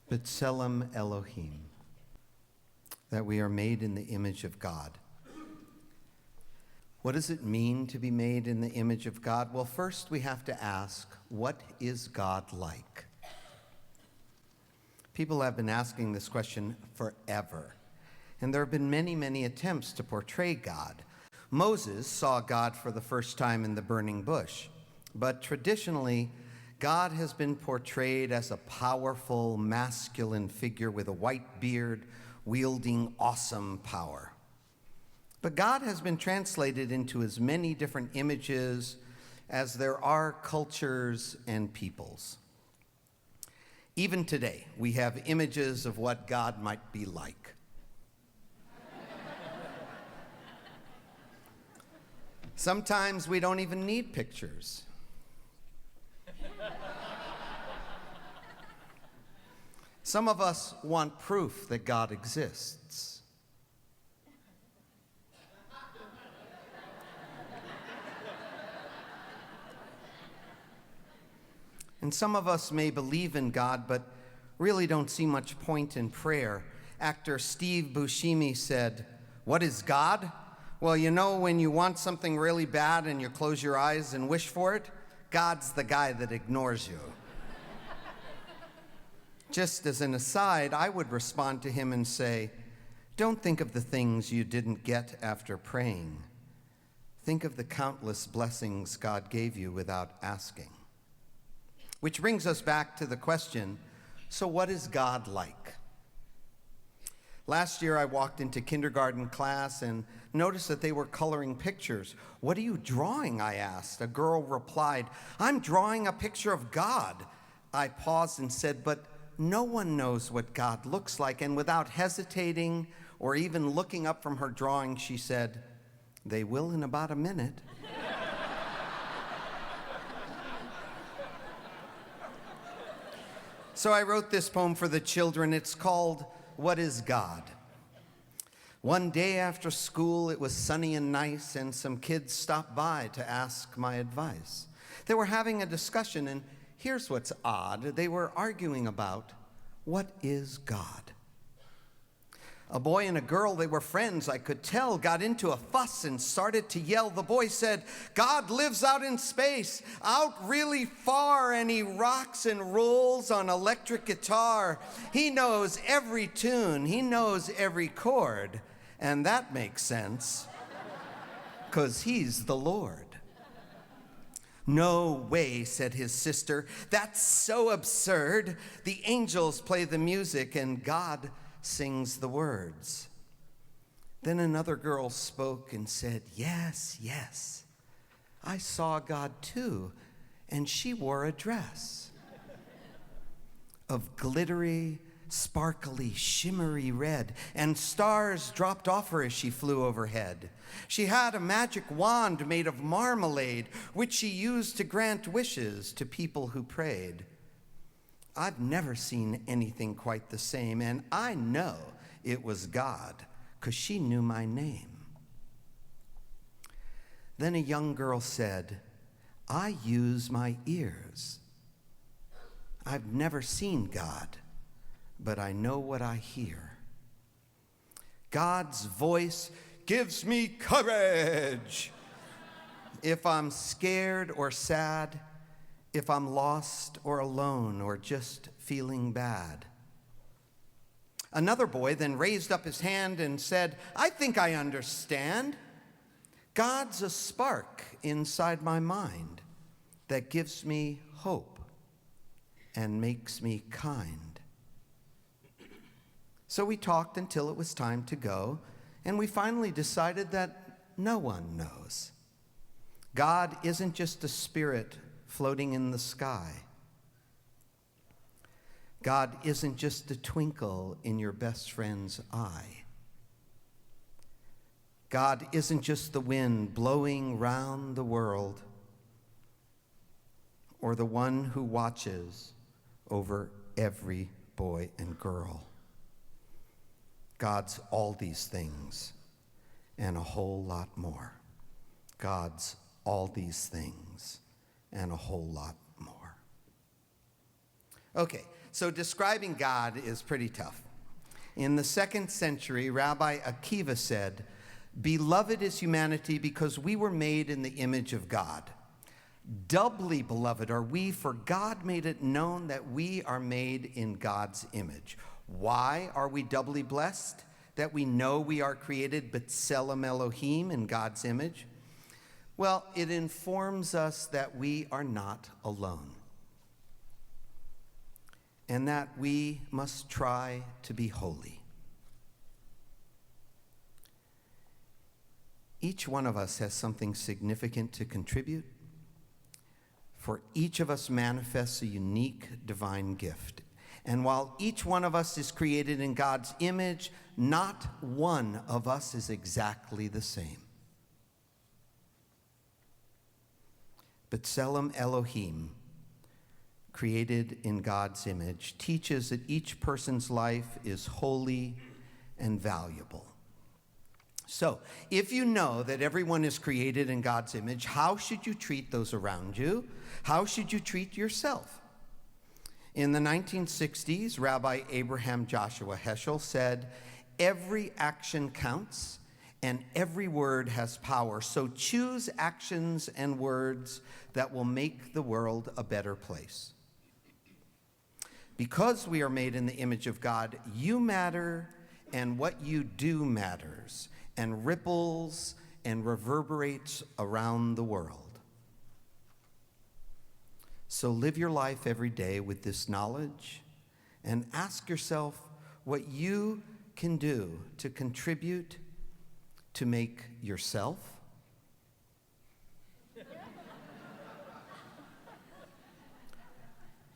B'Tselem Elohim, that we are made in the image of God. What does it mean to be made in the image of God? Well, first we have to ask, what is God like? People have been asking this question forever, and there have been many, many attempts to portray God. Moses saw God for the first time in the burning bush, but traditionally, God has been portrayed as a powerful, masculine figure with a white beard, wielding awesome power. But God has been translated into as many different images as there are cultures and peoples. Even today, we have images of what God might be like. Sometimes we don't even need pictures. Some of us want proof that God exists. And some of us may believe in God, but really don't see much point in prayer. Actor Steve Buscemi said, "What is God? Well, you know when you want something really bad and you close your eyes and wish for it? God's the guy that ignores you." Just as an aside, I would respond to him and say, don't think of the things you didn't get after praying. Think of the countless blessings God gave you without asking. Which brings us back to the question, so what is God like? Last year I walked into kindergarten class and noticed that they were coloring pictures. "What are you drawing?" I asked. A girl replied, "I'm drawing a picture of God." I paused and said, "But no one knows what God looks like." And without hesitating or even looking up from her drawing, she said, "They will in about a minute." So I wrote this poem for the children. It's called, "What is God?" One day after school, it was sunny and nice, and some kids stopped by to ask my advice. They were having a discussion, and here's what's odd. They were arguing about, what is God? A boy and a girl, they were friends, I could tell, got into a fuss and started to yell. The boy said, "God lives out in space, out really far, and he rocks and rolls on electric guitar. He knows every tune, he knows every chord." And that makes sense, 'cause he's the Lord. "No way," said his sister. "That's so absurd. The angels play the music and God sings the words." Then another girl spoke and said, "Yes, yes, I saw God too, and she wore a dress of glittery, sparkly, shimmery red, and stars dropped off her as she flew overhead. She had a magic wand made of marmalade, which she used to grant wishes to people who prayed. I've never seen anything quite the same, and I know it was God, 'cause she knew my name." Then a young girl said, "I use my ears. I've never seen God, but I know what I hear. God's voice gives me courage. If I'm scared or sad, if I'm lost or alone or just feeling bad." Another boy then raised up his hand and said, "I think I understand. God's a spark inside my mind that gives me hope and makes me kind." So we talked until it was time to go, and we finally decided that no one knows. God isn't just a spirit floating in the sky. God isn't just a twinkle in your best friend's eye. God isn't just the wind blowing round the world, or the one who watches over every boy and girl. God's all these things and a whole lot more. God's all these things and a whole lot more. Okay, so describing God is pretty tough. In the 2nd century, Rabbi Akiva said, "Beloved is humanity because we were made in the image of God. Doubly beloved are we, for God made it known that we are made in God's image." Why are we doubly blessed? That we know we are created B'Tselem Elohim, in God's image? Well, it informs us that we are not alone, and that we must try to be holy. Each one of us has something significant to contribute, for each of us manifests a unique divine gift. And while each one of us is created in God's image, not one of us is exactly the same. B'Tselem Elohim, created in God's image, teaches that each person's life is holy and valuable. So, if you know that everyone is created in God's image, how should you treat those around you? How should you treat yourself? In the 1960s, Rabbi Abraham Joshua Heschel said, "Every action counts and every word has power, so choose actions and words that will make the world a better place." Because we are made in the image of God, you matter, and what you do matters and ripples and reverberates around the world. So live your life every day with this knowledge and ask yourself what you can do to contribute to make yourself,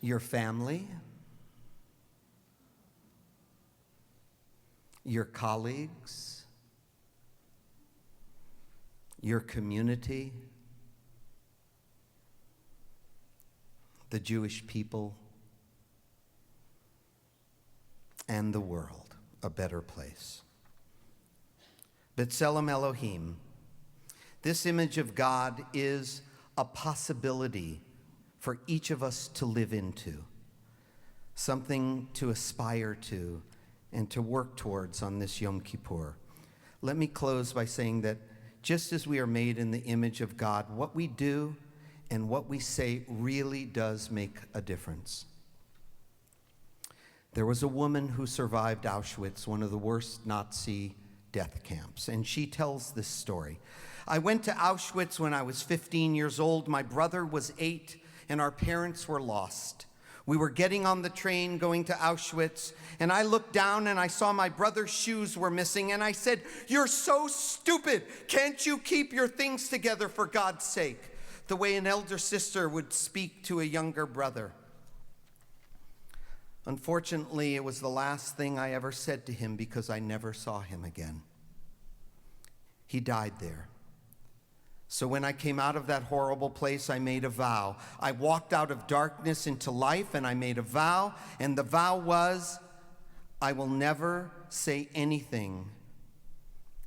your family, your colleagues, your community, the Jewish people, and the world a better place. B'Tselem Elohim, this image of God is a possibility for each of us to live into, something to aspire to and to work towards on this Yom Kippur. Let me close by saying that just as we are made in the image of God, what we do and what we say really does make a difference. There was a woman who survived Auschwitz, one of the worst Nazi death camps, and she tells this story. "I went to Auschwitz when I was 15 years old. My brother was 8, and our parents were lost. We were getting on the train going to Auschwitz, and I looked down and I saw my brother's shoes were missing, and I said, 'You're so stupid. Can't you keep your things together for God's sake?' The way an elder sister would speak to a younger brother. Unfortunately, it was the last thing I ever said to him because I never saw him again. He died there. So when I came out of that horrible place, I made a vow. I walked out of darkness into life, and I made a vow, and the vow was, I will never say anything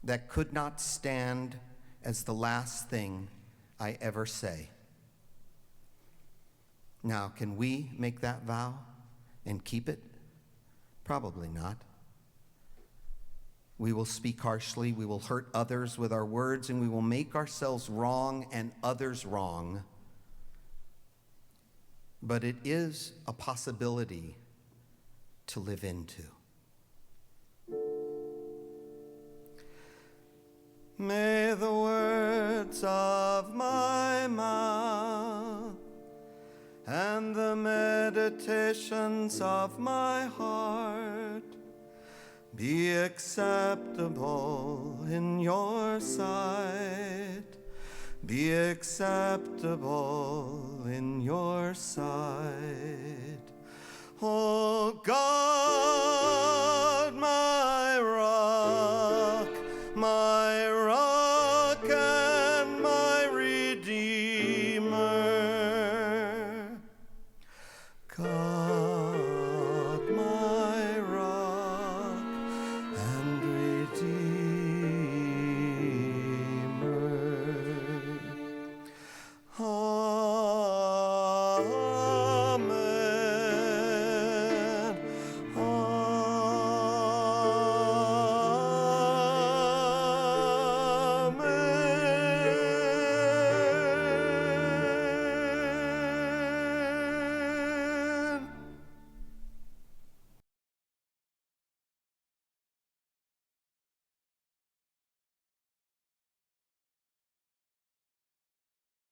that could not stand as the last thing I ever say." Now, can we make that vow and keep it? Probably not. We will speak harshly, we will hurt others with our words, and we will make ourselves wrong and others wrong. But it is a possibility to live into. May the words of my mouth and the meditations of my heart be acceptable in your sight. Be acceptable in your sight. Oh God.